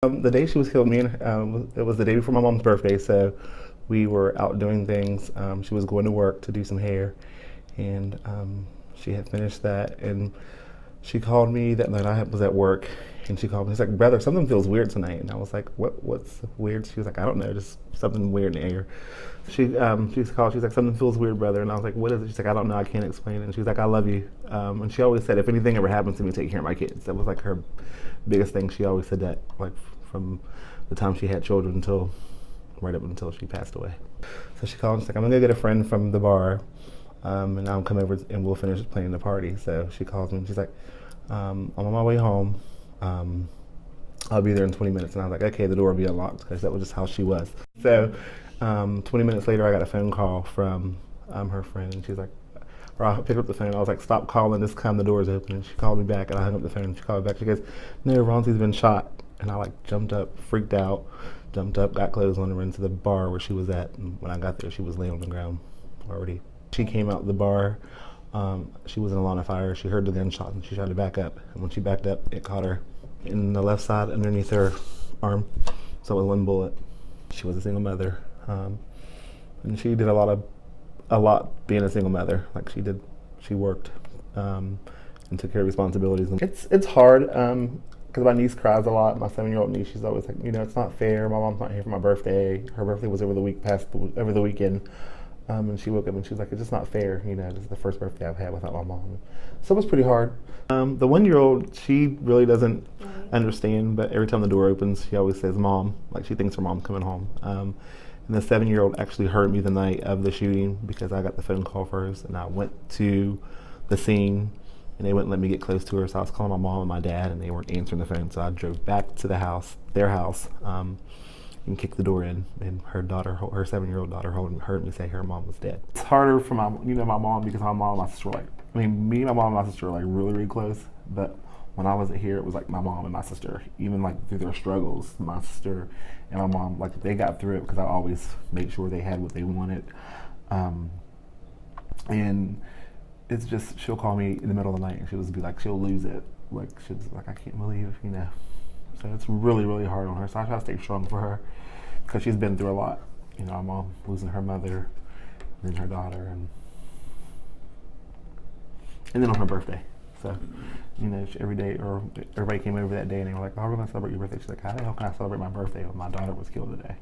The day she was killed, it was the day before my mom's birthday, so we were out doing things. She was going to work to do some hair, and she had finished that, and she called me that night. I was at work, and she called me. She's like, "Brother, something feels weird tonight." And I was like, What's weird?" She was like, "I don't know, just something weird in the air." She's called. She's like, "Something feels weird, brother." And I was like, "What is it?" She's like, "I don't know. I can't explain it." And she's like, "I love you." And she always said, "If anything ever happens to me, take care of my kids." That was like her biggest thing. She always said that, like from the time she had children until right up until she passed away. So she called and she's like, "I'm gonna go get a friend from the bar, and I'll come over and we'll finish playing the party." So she calls me and she's like, "I'm on my way home. Um, I'll be there in 20 minutes." And I was like, "Okay, the door will be unlocked," because that was just how she was. So 20 minutes later, I got a phone call from her friend, and she's like, or I picked up the phone. I was like, "Stop calling. This time the door's open." And she called me back, and I hung up the phone. She called me back. She goes, "No, Roncie's been shot." And I like jumped up, freaked out, jumped up, got clothes on, and ran to the bar where she was at. And when I got there, she was laying on the ground already. She came out the bar. She was in a line of fire. She heard the gunshot and she tried to back up. And when she backed up, it caught her in the left side underneath her arm. So it was one bullet. She was a single mother, and she did a lot being a single mother. Like she worked and took care of responsibilities. And it's hard because my niece cries a lot. My 7-year-old niece, she's always like, "It's not fair. My mom's not here for my birthday. Her birthday was over the weekend." And she woke up and she was like, "It's just not fair. This is the first birthday I've had without my mom." So it was pretty hard. The 1-year-old, she really doesn't understand, but every time the door opens, she always says, "Mom," like she thinks her mom's coming home. And the 7-year-old actually heard me the night of the shooting because I got the phone call first, and I went to the scene, and they wouldn't let me get close to her, so I was calling my mom and my dad, and they weren't answering the phone, so I drove back to their house, and kicked the door in, and her 7-year-old daughter heard me say her mom was dead. It's harder for my mom, because my mom and my sister were me, my mom and my sister were really, really close, but when I wasn't here, it was like my mom and my sister, even like through their struggles, my sister and my mom, like they got through it because I always made sure they had what they wanted. And it's just, she'll call me in the middle of the night and she'll just be like, she'll lose it. Like, she'll just like, "I can't believe. So it's really, really hard on her. So I try to stay strong for her because she's been through a lot. My mom losing her mother, then her daughter, and then on her birthday. So, every day, or everybody came over that day and they were like, "Oh, we're going to celebrate your birthday." She's like, "How the hell can I celebrate my birthday when my daughter was killed today?"